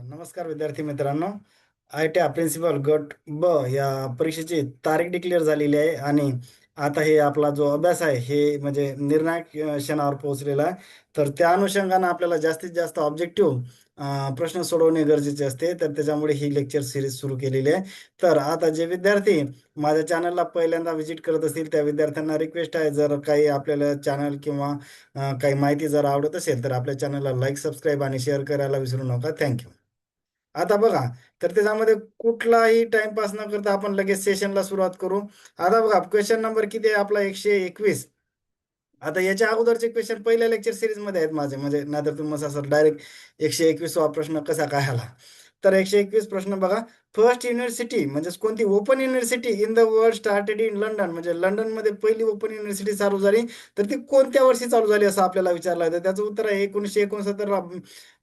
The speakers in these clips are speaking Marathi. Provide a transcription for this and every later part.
नमस्कार विद्यार्थी मित्रांनो. ITA प्रिन्सिपल गट ब या परीक्षेची तारीख डिक्लेअर झालेली आहे आणि आता हे आपला जो अभ्यास आहे हे म्हणजे निर्णायक क्षणावर पोहोचलेला आहे. तर त्या अनुषंगाने आपल्याला जास्तीत जास्त ऑब्जेक्टिव्ह प्रश्न सोडवणे गरजेचे असते. तर त्याच्यामुळे ही लेक्चर सिरीज सुरू केलेली आहे. तर आता जे विद्यार्थी माझ्या चॅनलला पहिल्यांदा व्हिजिट करत असतील त्या विद्यार्थ्यांना रिक्वेस्ट आहे, जर काही आपल्याला चॅनल किंवा काही माहिती जर आवडत असेल तर आपल्या चॅनलला लाईक, सबस्क्राईब आणि शेअर करायला विसरू नका. थँक्यू. आता बघा, तर त्याच्यामध्ये कुठलाही टाइमपास न करता आपण लगेच सेशनला सुरुवात करू. आता बघा, क्वेश्चन नंबर किती आहे आपला? 121. आता याच्या अगोदरचे क्वेश्चन पहिल्या लेक्चर सिरीज मध्ये आहेत माझे, म्हणजे नाहीतर तुम्ही असं डायरेक्ट 121वा प्रश्न कसा काय आला. तर 121 प्रश्न बघा. फर्स्ट युनिव्हर्सिटी म्हणजे कोणती open university in the world started in London, म्हणजे लंडन मध्ये पहिली ओपन युनिव्हर्सिटी चालू झाली. तर ती कोणत्या वर्षी चालू झाली असं आपल्याला विचारलं आहे. तर त्याचं उत्तर आहे 1969ला.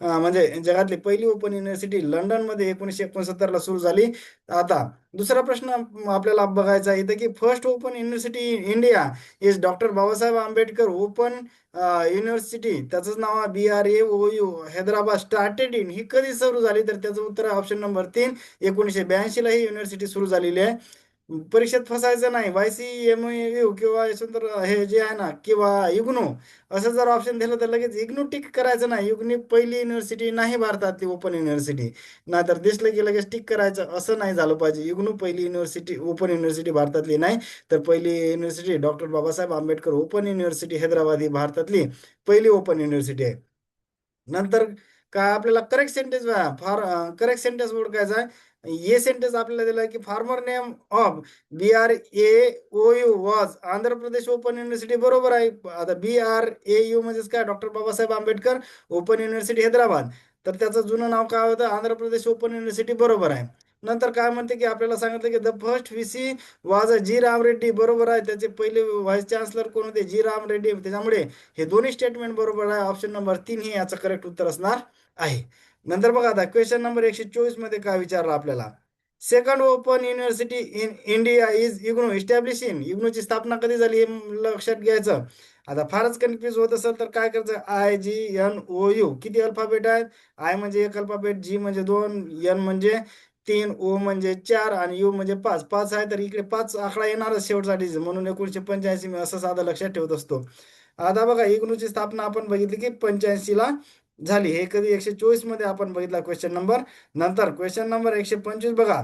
म्हणजे जगातली पहिली ओपन युनिव्हर्सिटी लंडन मध्ये 1969ला सुरू झाली. आता दुसरा प्रश्न आपल्याला बघायचा आहे इथं की first open university in India is doctor Babasaheb Ambedkar open university, त्याचंच नाव आहे BRAOU हैदराबाद, स्टार्टेड इन. ही कधी सुरू झाली? तर त्याचं उत्तर आहे ऑप्शन नंबर 3, 1982ला ही युनिव्हर्सिटी सुरू झालेली आहे. परीक्षेत फसायचं नाही. YCMU किंवा यशवंत हे जे आहे ना, किंवा इग्नू असं जर ऑप्शन दिलं तर लगेच इग्नू टिक करायचं नाही. इग्नू पहिली युनिव्हर्सिटी नाही भारतातली ओपन युनिव्हर्सिटी. नाहीतर दिसलं की लगेच टिक करायचं, असं नाही झालं पाहिजे. इग्नू पहिली युनिव्हर्सिटी, ओपन युनिव्हर्सिटी भारतातली नाही. तर पहिली university doctor Babasaheb Ambedkar open university Hyderabad ही भारतातली पहिली ओपन युनिव्हर्सिटी आहे. नंतर काय आपल्याला करेक्ट सेंटेन्स, फार करेक्ट सेंटेन्स ओळखायचा आहे. ये सेंटेन्स आपल्याला दिला की former name of BRAOU was Andhra Pradesh open university. बरोबर आहे. आता BRAU म्हणजेच काय? Doctor Babasaheb Ambedkar open university Hyderabad. तर त्याचं जुनं नाव काय होतं? Andhra Pradesh open university. बरोबर आहे. नंतर काय म्हणते की आपल्याला सांगितलं की द फर्स्ट VC वाज G राम रेड्डी. बरोबर आहे. त्याचे पहिले व्हाईस चान्सलर कोण होते? G राम रेड्डी. त्याच्यामुळे हे दोन्ही स्टेटमेंट बरोबर आहे. ऑप्शन नंबर 3 हे याचं करेक्ट उत्तर असणार आहे. नंतर बघा, आता क्वेश्चन नंबर 124 मध्ये काय विचारलं आपल्याला? Second open university in India is IGNOU establish in. इग्नूची स्थापना कधी झाली हे लक्षात घ्यायचं. आता फारच कन्फ्युज होत असेल तर काय करायचं? IGNOU. किती अल्फाबेट आहेत? I म्हणजे एक अल्फाबेट, G म्हणजे 2, N म्हणजे 3, O म्हणजे 4 आणि U म्हणजे 5. 5 आहे तर इकडे 5 आकडा येणारच शेवटचा डिजिट, म्हणून 1985 मी असं साधं लक्षात ठेवत असतो. आता बघा, इग्नूची स्थापना आपण बघितली की 85ला झाली. हे कधी? 124 मध्ये आपण बघितला क्वेश्चन नंबर. नंतर क्वेश्चन नंबर 125 बघा.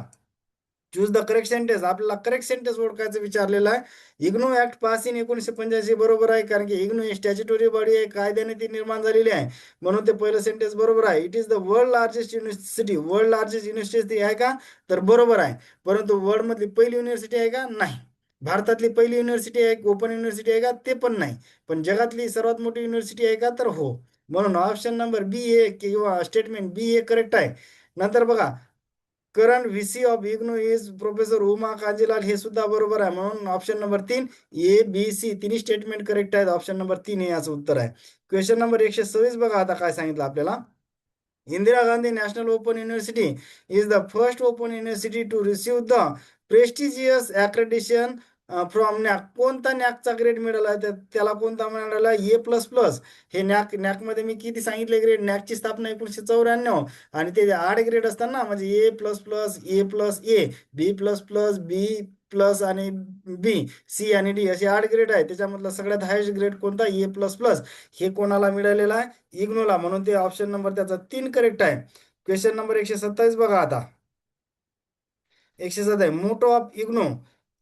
Choose the correct sentence. आपल्याला करेक्ट सेंटेन्स ओळखायचं विचारलेलं आहे. IGNOU act pass in 1985. बरोबर आहे, कारण की इग्नू ही स्टॅच्युटरी बॉडी आहे, कायद्याने ती निर्माण झालेली आहे, म्हणून ते पहिलं सेंटेन्स बरोबर आहे. It is the world largest university. World largest university आहे का? तर बरोबर आहे. परंतु वर्ल्ड मधली पहिली युनिव्हर्सिटी आहे का? नाही. भारतातली पहिली युनिव्हर्सिटी आहे, ओपन युनिव्हर्सिटी आहे का? ते पण नाही. पण जगातली सर्वात मोठी युनिव्हर्सिटी आहे का? तर हो. म्हणून ऑप्शन नंबर बी हे किंवा स्टेटमेंट बी हे करेक्ट आहे. नंतर बघा, current VC of IGNOU is professor Uma Kanjilal. हे सुद्धा बरोबर आहे. म्हणून ऑप्शन नंबर 3 ABC तिन्ही स्टेटमेंट करेक्ट आहेत. ऑप्शन नंबर 3 हे याचं उत्तर आहे. क्वेश्चन नंबर 126 बघा, आता काय सांगितलं आपल्याला? Indira Gandhi national open university is the first open university to receive the prestigious accreditation from NAAC. कोणता नॅकचा ग्रेड मिळाला? त्याला कोणता मिळाला? A++. हे नॅकमध्ये मी किती सांगितले ग्रेड? नॅकची स्थापना 1994 आणि ते 8 ग्रेड असतात ना, म्हणजे A++, A+A, B++, B+ आणि B, C आणि D असे 8 ग्रेड आहे. त्याच्यामधला सगळ्यात हायेस्ट ग्रेड कोणता? A++. हे कोणाला मिळालेलं आहे? इग्नोला. म्हणून ते ऑप्शन नंबर त्याचा 3 करेक्ट आहे. क्वेश्चन नंबर 127 बघा आता. 127, motto of IGNOU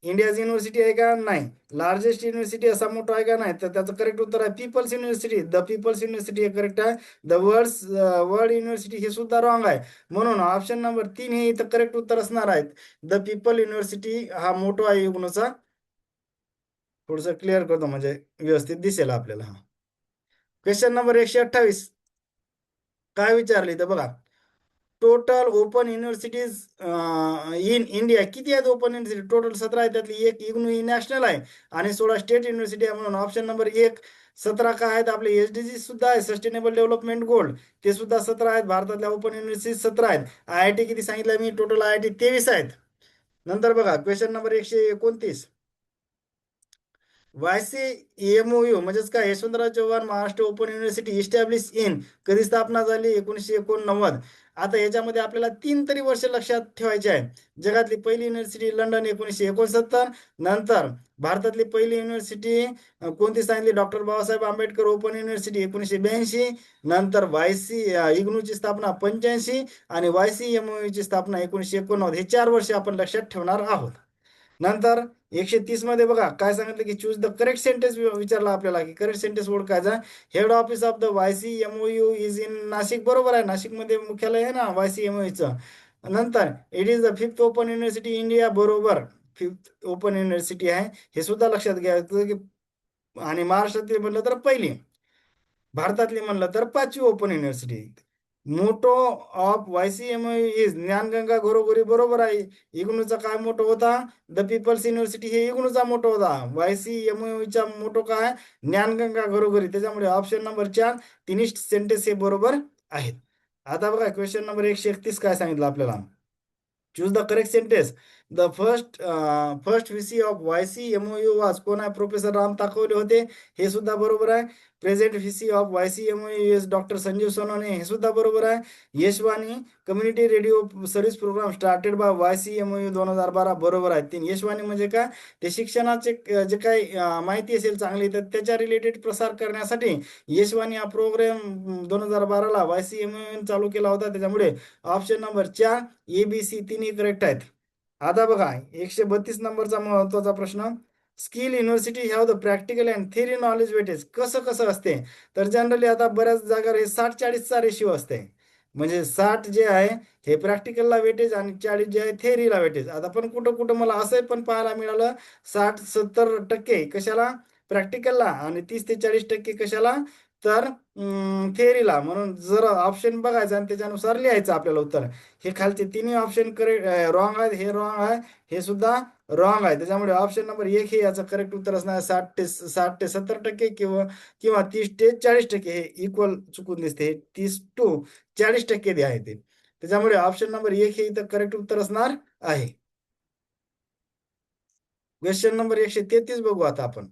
India's university आहे का? नाही. लार्जेस्ट युनिव्हर्सिटी असा मोठा आहे का? नाही. तर त्याचं करेक्ट उत्तर आहे people's university. The people's university हे करेक्ट आहे. द वर्ल्ड युनिव्हर्सिटी हे सुद्धा रॉंग आहे. म्हणून ऑप्शन नंबर 3 हे इथं करेक्ट उत्तर असणार आहेत. द पीपल युनिव्हर्सिटी हा मोठो आहे इग्नोचा. थोडस क्लिअर करतो म्हणजे व्यवस्थित दिसेल आपल्याला. हा क्वेश्चन नंबर 128 काय विचारले तर बघा. Total open universities in India किती आहेत? ओपन युनिव्हर्सिटी टोटल 17 आहे. त्यातली एक इग्नू ही नॅशनल आहे आणि 16 स्टेट युनिव्हर्सिटी आहे. म्हणून ऑप्शन नंबर 1 17 काय आहेत? आपले SDG सुद्धा आहे, सस्टेनेबल डेव्हलपमेंट गोल्ड, ते सुद्धा 17 आहेत. भारतातल्या ओपन युनिव्हर्सिटी 17 आहेत. IIT किती सांगितलं मी? टोटल IIT 23 आहेत. नंतर बघा क्वेश्चन नंबर 129. YCMOU म्हणजेच काय, Yashwantrao Chavan Maharashtra open university establish in, कधी स्थापना झाली? 1989. आता याच्यामध्ये आपल्याला 3 तरी वर्ष लक्षात ठेवायचे आहे. जगातली पहिली युनिव्हर्सिटी लंडन 1969. नंतर भारतातली पहिली युनिव्हर्सिटी कोणती सांगितली? Doctor Babasaheb Ambedkar open university 1982. नंतर इग्नूची स्थापना 85 आणि YCMOU ची स्थापना 1989. हे 4 वर्ष आपण लक्षात ठेवणार आहोत. नंतर 130 मध्ये बघा काय सांगितलं की चूज द करेक्ट सेंटेन्स विचारला आपल्याला, की करेक्ट सेंटेन्स ओळखायचा. Head office of the YCMOU is in Nashik. बरोबर आहे, नाशिकमध्ये मुख्यालय आहे ना YCMOUचं. नंतर it is the fifth open university India. बरोबर, फिफ्थ ओपन युनिव्हर्सिटी आहे, हे सुद्धा लक्षात घ्यायचं की. आणि महाराष्ट्रातील म्हणलं तर पहिली, भारतातली म्हणलं तर 5वी open university. Motto of YCMOU is ज्ञानगंगा घरोघरी. बरोबर आहे. इग्नूचा काय मोटो होता? द पीपल्स युनिव्हर्सिटी, हे इग्नूचा मोटो होता. YCMOU मोटो काय? ज्ञानगंगा घरोघरी. त्याच्यामुळे ऑप्शन नंबर 4 तिन्ही सेंटेन्स हे बरोबर आहेत. आता बघा क्वेश्चन नंबर 131 काय सांगितलं आपल्याला. Choose the correct sentence. The first VC of YCMOU वाज. कोण आहे? प्रोफेसर राम ताकवले होते, हे सुद्धा बरोबर आहे. Present VC of YCMOU is doctor Sanjeev Sonawane, हे सुद्धा बरोबर आहे. Yashwani community radio service program started by YCMOU 2012. बरोबर आहे. 3 यशवाणी म्हणजे काय? ते शिक्षणाचे जे काही माहिती असेल चांगली, तर त्याच्या रिलेटेड प्रसार करण्यासाठी यशवाणी हा प्रोग्राम 2012ला YCMOU चालू केला होता. त्याच्यामुळे ऑप्शन नंबर 4 ABC तिन्ही करेक्ट आहेत. आता बघा 132 नंबरचा महत्वाचा प्रश्न. Skill university have the practical and theory knowledge weightage. कसं कसं असते? तर जनरली आता बऱ्याच जागा हे 60-40चा रेशिओ असते. म्हणजे 60 जे आहे हे प्रॅक्टिकलला वेटेज आणि 40 जे आहे थेअरीला वेटेज. आता पण कुठं कुठं मला असं पण पाहायला मिळालं 60-70% कशाला? प्रॅक्टिकलला, आणि 30 ते 40% कशाला? तर थेअरीला. म्हणून जर ऑप्शन बघायचं आणि त्याच्यानुसार लिहायचं आपल्याला उत्तर. हे खालचे तिन्ही ऑप्शन करेक्ट रॉंग आहेत, हे रॉंग आहे, हे सुद्धा रॉंग आहे. त्याच्यामुळे ऑप्शन नंबर 1 हे याचं करेक्ट उत्तर असणार. 60 ते 70% किंवा किंवा 30 ते 40% हे इक्वल चुकून दिसते. हे 30 to 40% जे आहे ते. त्याच्यामुळे ऑप्शन नंबर 1 हे इथं करेक्ट उत्तर असणार आहे. क्वेश्चन नंबर 133 बघू आता आपण.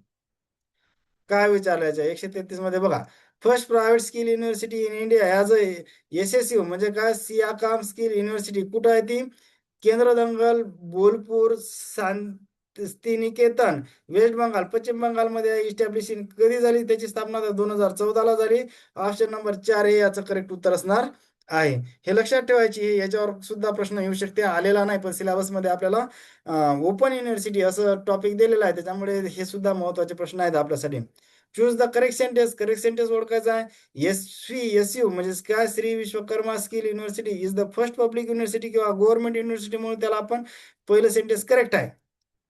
काय विचारायचं 133 मध्ये बघा. First private skill university in India as a SSU म्हणजे काय? सियाकाम स्किल युनिव्हर्सिटी. कुठं आहे ती? केंद्र दंगल, बोलपूर, शांतिनिकेतन, वेस्ट बंगाल, पश्चिम बंगालमध्ये इस्टॅब्लिशिंग कधी झाली? त्याची स्थापना 2014ला झाली. ऑप्शन नंबर 4 हे याचं करेक्ट उत्तर असणार आहे. हे लक्षात ठेवायची. याच्यावर सुद्धा प्रश्न येऊ शकते. आलेला नाही पण सिलेबसमध्ये आपल्याला ओपन युनिव्हर्सिटी असं टॉपिक दिलेलं आहे. त्याच्यामुळे हे सुद्धा महत्वाचे प्रश्न आहेत आपल्यासाठी. Choose the correct sentence. Correct sentence ओळखायचा आहे. SVSU म्हणजे काय? Shri Vishwakarma skill university is the first public university किंवा गव्हर्नमेंट युनिव्हर्सिटी म्हणून त्याला आपण पहिलं सेंटेन्स करेक्ट आहे.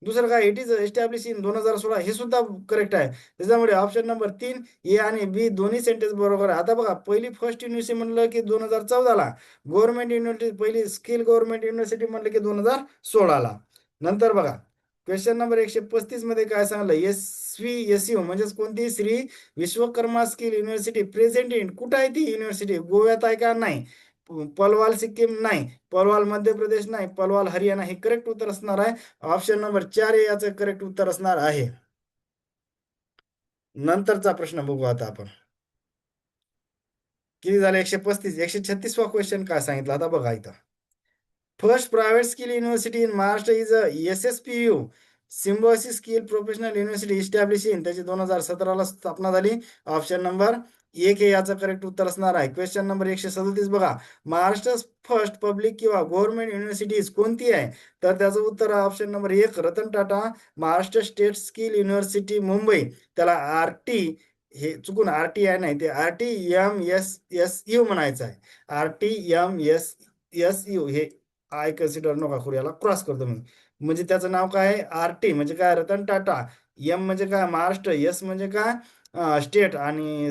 दुसरं काय? इट इज एस्टॅब्लिश इन 2016, हे सुद्धा करेक्ट आहे. त्याच्यामुळे ऑप्शन नंबर 3 ए आणि बी दोन्ही सेंटेन्स बरोबर आहे. आता बघा पहिली फर्स्ट युनिव्हर्सिटी म्हणलं की 2014ला, गव्हर्नमेंट युनिव्हर्सिटी पहिली स्किल गव्हर्नमेंट युनिव्हर्सिटी म्हणलं की 2016ला. नंतर बघा क्वेश्चन नंबर 135 मध्ये काय सांगलं? SVSU म्हणजेच कोणती? Shri Vishwakarma skill university present in. कुठं आहे ती युनिव्हर्सिटी? गोव्यात आहे का? नाही. पलवाल सिक्कीम नाही. पलवाल मध्य प्रदेश नाही. पलवाल हरियाणा. हे करेक्ट उत्तर असणार आहे. ऑप्शन नंबर 4 हे याचं करेक्ट उत्तर असणार आहे. नंतरचा प्रश्न बघू आता आपण. किती झाले? 135. 136वा क्वेश्चन काय सांगितलं आता बघा इथं. First private skill university in Maharashtra is a SSPU, Symbiosis skill professional university establish in. त्याची 2017ला स्थापना झाली. ऑप्शन नंबर 1 हे याचं करेक्ट उत्तर असणार आहे. क्वेश्चन नंबर 137 बघा. महाराष्ट्र फर्स्ट पब्लिक किंवा गव्हर्नमेंट युनिव्हर्सिटीज कोणती आहे? तर त्याचं उत्तर option number 1 Ratan Tata Maharashtra state skill university Mumbai. त्याला RT, हे चुकून RTI नाही, ते RTMSSU म्हणायचं आहे. RTMSSU हे आय कन्सिडर नका करू, याला क्रॉस करतो मी. म्हणजे त्याचं नाव काय आहे? RT म्हणजे काय? रतन टाटा. M म्हणजे काय? महाराष्ट्र. S म्हणजे काय? स्टेट. आणि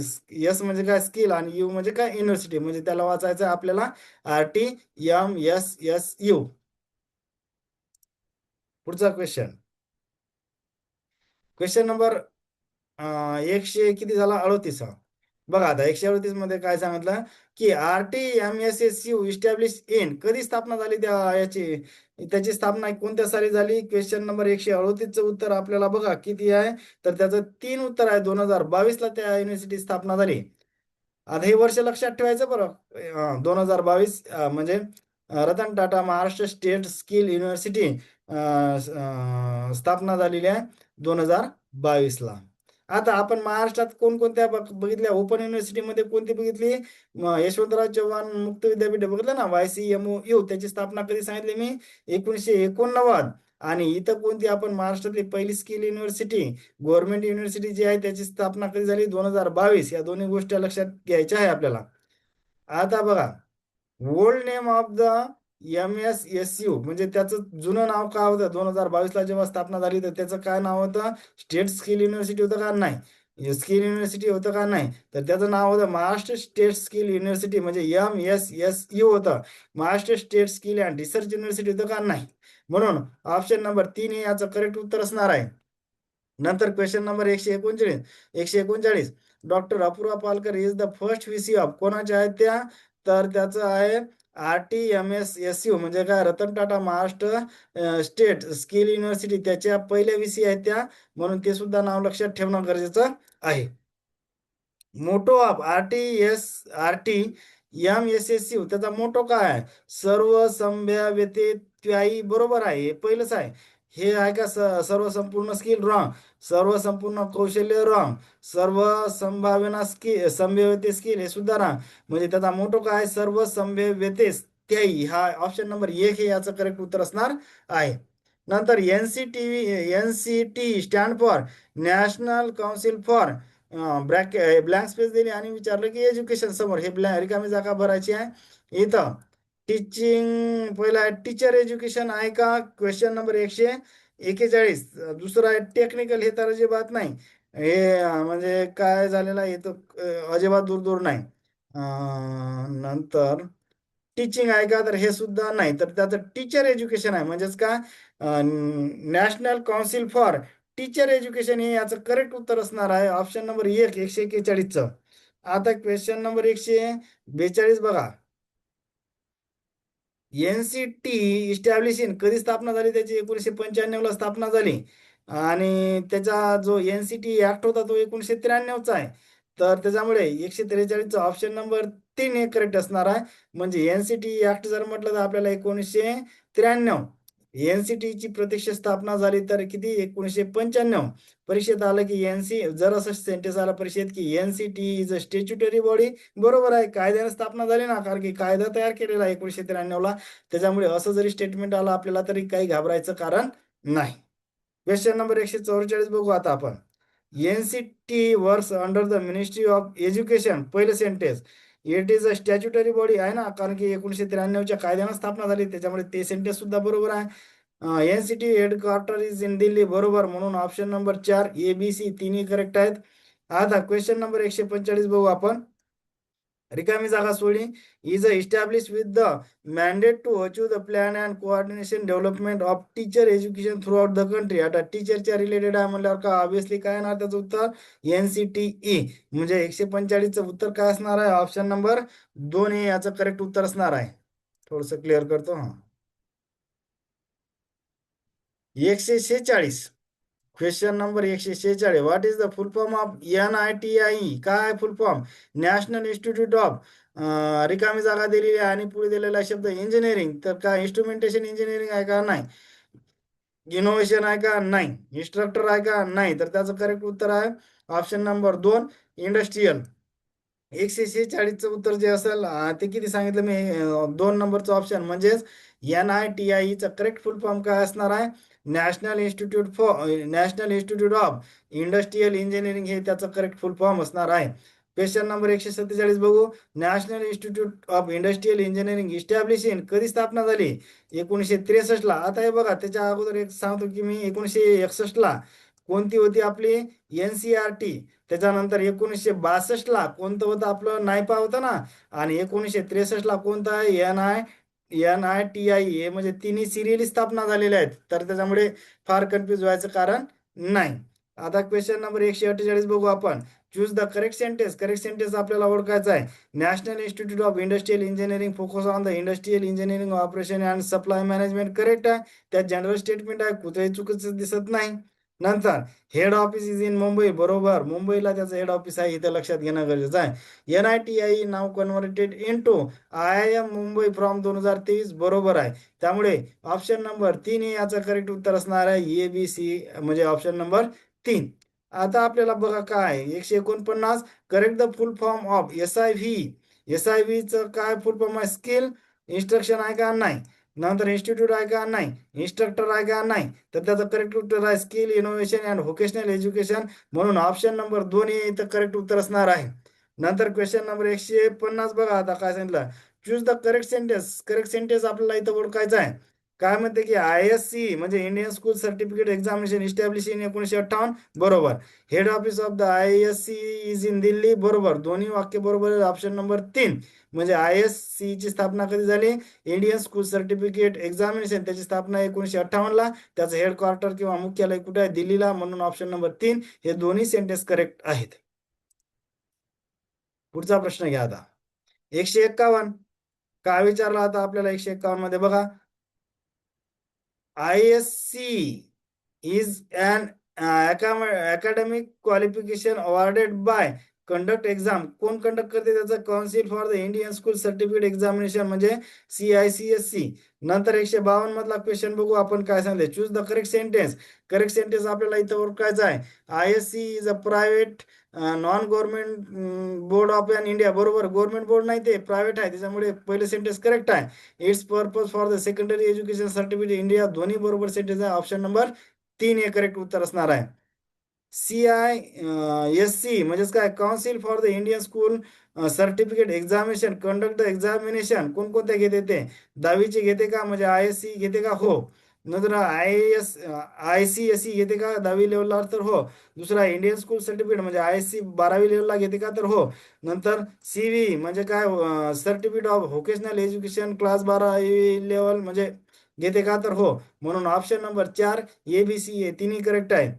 S म्हणजे काय? स्किल. आणि U म्हणजे काय? युनिव्हर्सिटी. म्हणजे त्याला वाचायचं आपल्याला RTMSSU. पुढचा क्वेश्चन. क्वेश्चन नंबर 100 किती झाला? 38. बघा आता 138 मध्ये काय सांगितलं की RTMSSU इस्टॅब्लिश इन कधी स्थापना झाली त्या याची, त्याची स्थापना कोणत्या साली झाली? क्वेश्चन नंबर 138चं उत्तर आपल्याला बघा किती आहे, तर त्याचं 3 उत्तर आहे. 2022 ला त्या युनिव्हर्सिटी स्थापना झाली. आता हे वर्ष लक्षात ठेवायचं बरं. 2022 म्हणजे Ratan Tata Maharashtra state skill university स्थापना झालेली आहे 2022 ला. आता आपण महाराष्ट्रात कोणकोणत्या बघितल्या? ओपन युनिव्हर्सिटीमध्ये कोणती बघितली? यशवंतराव चव्हाण मुक्त विद्यापीठ बघितलं ना, YCMU, त्याची स्थापना कधी सांगितली मी? 1989. आणि इथं कोणती आपण महाराष्ट्रातली पहिली स्किल युनिव्हर्सिटी, गव्हर्नमेंट युनिव्हर्सिटी जी आहे त्याची स्थापना कधी झाली? 2022. या दोन्ही गोष्टी लक्षात घ्यायच्या आहे आपल्याला. आता बघा, old name of the MSSU म्हणजे त्याचं जुनं नाव काय होतं? 2022 ला जेव्हा स्थापना झाली तर त्याचं काय नाव होतं? स्टेट स्किल युनिव्हर्सिटी होतं का? नाही. स्किल युनिव्हर्सिटी होतं का? नाही. तर त्याचं नाव होतं महाराष्ट्र स्टेट स्किल युनिव्हर्सिटी, म्हणजे MSSU होतं. Maharashtra state skill and research university होतं का? नाही. म्हणून ऑप्शन नंबर 3 हे याचं करेक्ट उत्तर असणार आहे. नंतर question number 139. Doctor Apoorva Palkar is the first VC of कोणाच्या आहेत त्या? तर त्याचं आहे RTMSSU, म्हणजे काय? Ratan Tata Maharashtra state skill university, त्याच्या पहिल्या VC आहेत त्या. म्हणून ते सुद्धा नाव लक्षात ठेवणं गरजेचं आहे. मोटो ऑफ RTMSSU, त्याचा मोटो काय आहे? सर्व संभाव्यते बरोबर आहे, हे पहिलंच आहे. हे आहे का? सर्व संपूर्ण स्किल रॉंग, सर्व संपूर्ण कौशल्य रॉंग, सर्व संभाव्यते स्किल हे सुद्धा रॉंग. म्हणजे त्याचा मोटो काय आहे? सर्व संभाव्यते त्याई. हा ऑप्शन नंबर 1 हे याचं करेक्ट उत्तर असणार आहे. नंतर NCT stand for national council for blank space दिली आणि विचारलं की एज्युकेशन समोर हे रिकामी जागा भरायची आहे. इथं टीचिंग पहिला आहे, टीचर एज्युकेशन आहे का? Question number 141. दुसरं आहे टेक्निकल, हे तर अजिबात नाही. हे म्हणजे काय झालेलं आहे तर अजिबात दूर दूर नाही. नंतर टीचिंग आहे का? तर हे सुद्धा नाही. तर त्याचं टीचर एज्युकेशन आहे, म्हणजेच काय? National council for teacher education हे याचं करेक्ट उत्तर असणार आहे. Option number 1 141चं. आता क्वेश्चन नंबर 142 बघा. NCT इस्टॅब्लिश इन कधी स्थापना झाली त्याची? 1995 ला स्थापना झाली. आणि त्याचा जो NCT ऍक्ट होता तो 1993चा आहे. तर त्याच्यामुळे 143चा ऑप्शन नंबर 3 हे करेक्ट असणार आहे. म्हणजे NCT ऍक्ट जर म्हटलं तर आपल्याला 1993. NCTची प्रत्यक्ष स्थापना झाली तर किती? 1995. परीक्षेत आलं की जर असं सेंटेन्स आला परीक्षेत की NCT is a statutory body, बरोबर आहे, कायद्याने स्थापना झाली ना, कारण की कायदा तयार केलेला आहे 1993ला. त्याच्यामुळे असं जरी स्टेटमेंट आलं आपल्याला तरी काही घाबरायचं कारण नाही. क्वेश्चन नंबर 144 बघू आता आपण. NCT works under the ministry of education, पहिलं sentence. It is a statutory body आहे ना, कारण की 1993च्या कायद्यानं स्थापना झाली, त्याच्यामुळे ते सेंटेन्स सुद्धा बरोबर आहे. NCT headquarter is in Delhi, बरोबर. म्हणून ऑप्शन नंबर 4 ABC तिन्ही करेक्ट आहेत. आता क्वेश्चन नंबर 145 बघू आपण. रिकामी जागा सोडली. Is establish with the mandate to achieve the plan and coordination development of teacher education throughout the country. आता टीचरच्या रिलेटेड आहे म्हणल्यावर का ऑब्विसली काय येणार त्याचं उत्तर? NCTE. म्हणजे 145चं उत्तर काय असणार आहे? ऑप्शन नंबर 2 हे याचं करेक्ट उत्तर असणार आहे. थोडस क्लिअर करतो. हा, 146. Question number 146. What is the full form of NITIE? काय फुल फॉर्म? नॅशनल इन्स्टिट्यूट ऑफ, रिकामी जागा दिलेली आहे आणि पुढे दिलेला शब्द इंजिनिअरिंग, तर काय इन्स्ट्रुमेंटेशन इंजिनिअरिंग आहे का? नाही. इनोव्हेशन आहे का? नाही. इन्स्ट्रक्टर आहे का? नाही. तर त्याचं करेक्ट उत्तर आहे ऑप्शन नंबर 2 इंडस्ट्रीयल. 146चं उत्तर जे असेल ते किती सांगितलं मी? 2 नंबरचं ऑप्शन, म्हणजेच NITIEचं करेक्ट फुल फॉर्म काय असणार आहे? National institute of industrial engineering हे त्याचं करेक्ट फुल फॉर्म असणार आहे. क्वेश्चन नंबर 147 बघू. National institute of industrial engineering establish in कधी स्थापना झाली? 1963ला. आता हे बघा, त्याच्या अगोदर एक सांगतो की मी 1961ला कोणती होती आपली? NCERT. त्याच्यानंतर 1962ला कोणतं होतं? आपलं नायपा होतं ना. आणि 1963ला कोणतं आहे? NITIE. हे म्हणजे तिन्ही सिरियली स्थापना झालेल्या आहेत, तर त्याच्यामुळे फार कन्फ्यूज व्हायचं कारण नाही. आता क्वेश्चन नंबर 148 बघू आपण. चूज द करेक्ट सेंटेन्स आपल्याला ओळखायचं आहे. National institute of industrial engineering focus on the industrial engineering operation and supply management correct आहे. त्यात जनरल स्टेटमेंट आहे, कुठेही चुकीचं दिसत नाही. नंतर head office is in Mumbai, बरोबर, मुंबईला त्याचं हेड ऑफिस आहे, इथं लक्षात घेणं गरजेचं आहे. NITI now converted into IIM Mumbai from 2023, बरोबर आहे. त्यामुळे ऑप्शन नंबर 3 हे याचं करेक्ट उत्तर असणार आहे, ABC, म्हणजे ऑप्शन नंबर 3. आता आपल्याला बघा काय 149, correct the full form of SIV चं काय फुल फॉर्म आहे, स्किल इन्स्ट्रक्शन आहे का, नाही. नंतर इन्स्टिट्यूट आहे का, नाही. इन्स्ट्रक्टर आहे का, नाही. तर त्याचं करेक्ट उत्तर आहे skill innovation and vocational education, म्हणून ऑप्शन नंबर 2 हे इथं करेक्ट उत्तर असणार आहे. नंतर क्वेश्चन नंबर 150 बघा, आता काय सांगितलं, चूज द करेक्ट सेंटेन्स आपल्याला इथं ओळखायचं आहे. काय म्हणते की ISC म्हणजे Indian school certificate examination establish in 1958, बरोबर. Head office of the ISC is in Delhi, बरोबर. दोन्ही वाक्य बरोबर आहे. ऑप्शन नंबर 3 म्हणजे ISC ची स्थापना कधी झाली, इंडियन स्कूल सर्टिफिकेट एक्झामिनेशन, त्याची स्थापना 1958ला. त्याचं हेडक्वार्टर किंवा मुख्यालय कुठे आहे, दिल्लीला, म्हणून ऑप्शन नंबर 3 हे दोन्ही सेंटेन्स करेक्ट आहेत. पुढचा प्रश्न घ्या आता. 151 काय विचारला आता आपल्याला 151 मध्ये बघा, ISC is an academic qualification awarded by conduct exam, कोण कंडक्ट करते, त्याचं council for the Indian school certificate examination म्हणजे CICSC. नंतर 152 मधला क्वेश्चन बघू आपण काय सांगते, चूज द करेक्ट सेंटेन्स आपल्याला इथं ओळखायचं आहे. ISC is a private non government board of an India, बरोबर. गव्हर्नमेंट बोर्ड नाही, ते प्रायव्हेट आहे, त्याच्यामुळे पहिले सेंटेन्स करेक्ट आहे. It's purpose for the secondary education certificate India, दोन्ही बरोबर सेंटेन्स आहे. ऑप्शन नंबर 3 हे करेक्ट उत्तर असणार आहे. CISC म्हणजेच काय, council for the Indian school certificate examination conduct the examination कोणकोणत्या घेते ते, 10वीचे घेते का, म्हणजे ISC घेते का, हो. नंतर ICSE घेते का 10वी लेवलला, तर हो. दुसरा इंडियन स्कूल सर्टिफिकेट म्हणजे ISC 12वी लेवलला घेते का, तर हो. नंतर CV म्हणजे काय, certificate of vocational education class 12वी लेवल म्हणजे घेते का, तर हो. म्हणून ऑप्शन नंबर 4 ABC हे तिन्ही करेक्ट आहे.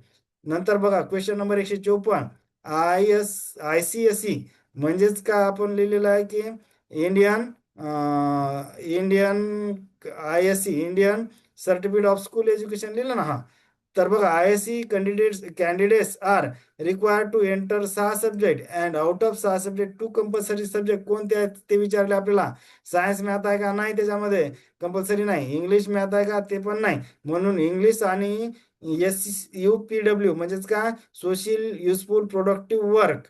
नंतर बघा क्वेश्चन नंबर 154, ICSE म्हणजेच काय आपण लिहिलेलं आहे की Indian Indian ISC Indian certificate of school education लिहिलं ना, हा. तर बघा ISC candidates are required to enter 6 subject and out of 6 subject 2 compulsory subject कोणते आहेत ते विचारले आपल्याला. सायन्स मॅथ आहे का, नाही, त्याच्यामध्ये कंपल्सरी नाही. इंग्लिश मॅथ आहे का, ते पण नाही. म्हणून इंग्लिश आणि SUPW म्हणजेच का सोशल युजफुल प्रोडक्टिव्ह वर्क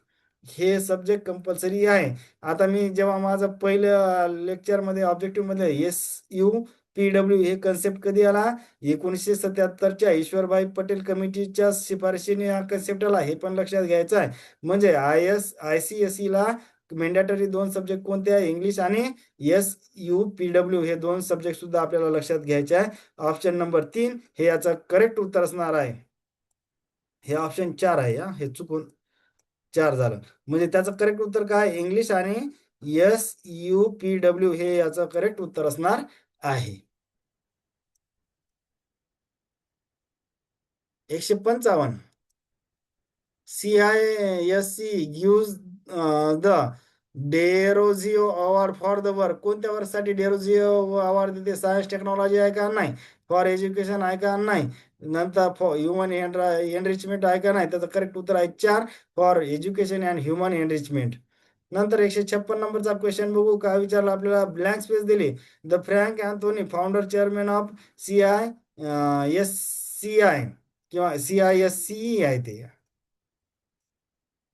हे सब्जेक्ट कंपल्सरी आहे. आता मी जेव्हा माझं पहिल्या लेक्चरमध्ये ऑब्जेक्टिव्हमध्ये SUPW हे कन्सेप्ट कधी आला, 1977च्या ईश्वरभाई पटेल कमिटीच्या शिफारशीने हा कन्सेप्ट आला, हे पण लक्षात घ्यायचं आहे. म्हणजे ICSE ला मॅन्डेटरी 2 सब्जेक्ट कोणते आहे, इंग्लिश आणि SUPW हे 2 सब्जेक्ट सुद्धा आपल्याला लक्षात घ्यायचे आहे. ऑप्शन नंबर 3 हे याचं करेक्ट उत्तर असणार आहे. हे ऑप्शन 4 आहे, हे चुकून 4 झालं. म्हणजे त्याचं करेक्ट उत्तर काय, इंग्लिश आणि SUPW हे याचं करेक्ट उत्तर असणार आहे. 155 CISC gives the Derozio award for the work, कोणत्या वर्षासाठी डेरोजिओ अवॉर्ड देते, सायन्स टेक्नॉलॉजी आहे का, नाही. फॉर एज्युकेशन आहे का, नाही. नंतर फॉर ह्युमन एनरिचमेंट आहे का, नाही. त्याचं करेक्ट उत्तर आहे 4 for education and human enrichment. नंतर 156 नंबरचा क्वेश्चन बघू काय विचारला आपल्याला, ब्लँक स्पेस दिली. The frank Anthony founder chairman of CISCI किंवा CISCE आहे ते,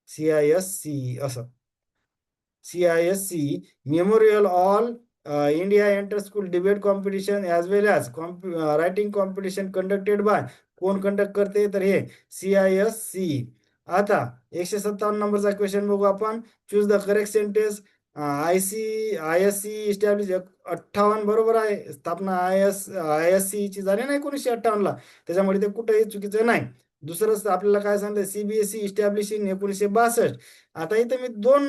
CISCE असं. CISC Memorial All India Inter-School Debate Competition as well as writing competition conducted by, कोण कंडक्ट करते, तर हे CISC. आता 157 नंबरचा क्वेश्चन बघू आपण, choose the correct sentence. ISC establish 58, बरोबर आहे. स्थापना ISC ची झाली ना 1958ला, त्याच्यामुळे ते कुठेही चुकीचं नाही. दुसरं आपल्याला काय सांगतं, CBSE इस्टॅब्लिश इन 1962. आता इथे मी 2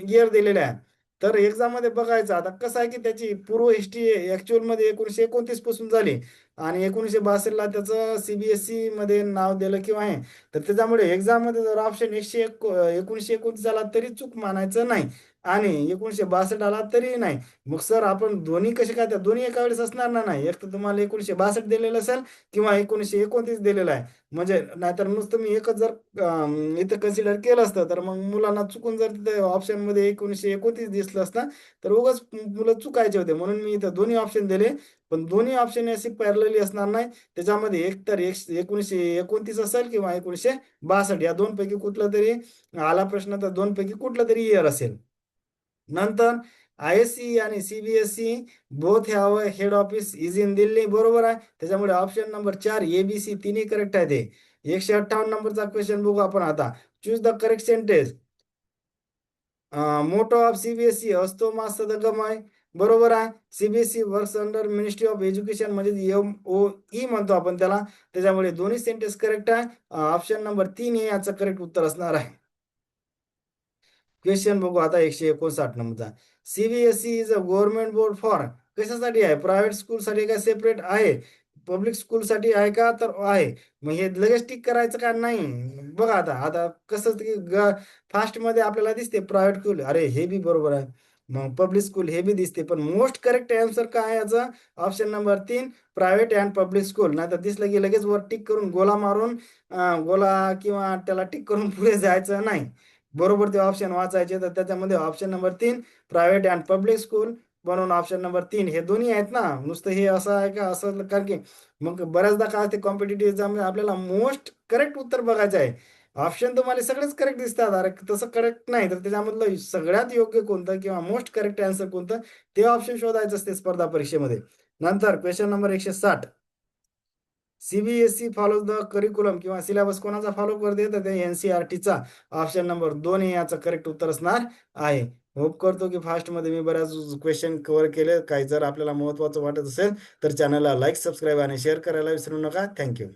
इयर दिलेले आहे. तर एक्झाममध्ये बघायचं आता कसं आहे की त्याची पूर्व हिस्ट्री ॲक्च्युअलमध्ये 1929 पासून झाली आणि 1962ला त्याचं CBSE मध्ये नाव दिलं किंवा आहे. तर त्याच्यामुळे एक्झाममध्ये जर ऑप्शन 1929 आला तरी चूक मानायचं नाही आणि 1962 आला तरी नाही. मग सर आपण दोन्ही कसे काय, त्या दोन्ही एका वेळेस असणार ना नाही. एक तर तुम्हाला 1962 दिलेलं असेल किंवा 1929 दिलेलं आहे. म्हणजे नाहीतर नुसतं मी एकच जर इथं कन्सिडर केलं असतं तर मग मुलांना चुकून जर तिथे ऑप्शनमध्ये 1929 दिसलं असतं तर उगाच मुलं चुकायचे होते. म्हणून मी इथं दोन्ही ऑप्शन दिले. पण दोन्ही ऑप्शन अशी पॅरलली असणार नाही. त्याच्यामध्ये एक तर 1929 असेल किंवा 1962 या दोनपैकी कुठलं तरी आला प्रश्न तर दोनपैकी कुठलं तरी इयर असेल. नंतर ISC आणि CBSE both have head office is in Delhi, बरोबर आहे. त्याच्यामुळे ऑप्शन नंबर 4 ABC तिन्ही करेक्ट आहे ते. 158 नंबरचा क्वेश्चन बघू आपण आता. Choose the correct sentence. Motto of CBSE असतो मास्त गमाय, बरोबर आहे. CBSE works under ministry of education म्हणजे MOE म्हणतो आपण त्याला. त्याच्यामुळे दोन्ही सेंटेन्स करेक्ट आहे. ऑप्शन नंबर 3 हे याचं करेक्ट उत्तर असणार आहे. क्वेश्चन बघू आता 159 नंबरचा. CBSE is a government board for, कशासाठी आहे? प्रायव्हेट स्कूलसाठी का सेपरेट आहे? पब्लिक स्कूलसाठी आहे का? तर आहे. मग हे लगेच टिक करायचं का नाही? बघा आता आता कसं की फास्टमध्ये आपल्याला दिसते प्रायव्हेट स्कूल, अरे हे बी बरोबर आहे. मग पब्लिक स्कूल हे बी दिसते, पण मोस्ट करेक्ट आन्सर काय आहे याचं? Option number 3 private and public school. नाही तर दिसलं की लगेच वर टिक करून गोला मारून गोला किंवा त्याला टिक करून पुढे जायचं नाही. बरोबर ते ऑप्शन वाचायचे. तर त्याच्यामध्ये option number 3 private and public school, म्हणून ऑप्शन नंबर 3 हे दोन्ही आहेत ना. नुसतं हे असं आहे का असं, कारण की मग बऱ्याचदा काय ते कॉम्पिटेटिव्ह एक्झाम आपल्याला मोस्ट करेक्ट उत्तर बघायचं आहे. ऑप्शन तुम्हाला सगळेच करेक्ट दिसतात, अरे तसं करेक्ट नाही तर त्याच्यामधलं सगळ्यात योग्य कोणतं किंवा मोस्ट करेक्ट आन्सर कोणतं ते ऑप्शन शोधायचं असते स्पर्धा परीक्षेमध्ये. नंतर question number 160. CBSE follows the curriculum किंवा सिलेबस कोणाचा फॉलो करते तर ते NCERTचा. ऑप्शन नंबर 2 हे याचं करेक्ट उत्तर असणार आहे. होप करतो की फास्टमध्ये मी बऱ्याच क्वेश्चन कव्हर केले. काही जर आपल्याला महत्त्वाचं वाटत असेल तर चॅनलला लाईक, सबस्क्राईब आणि शेअर करायला विसरू नका. थँक्यू.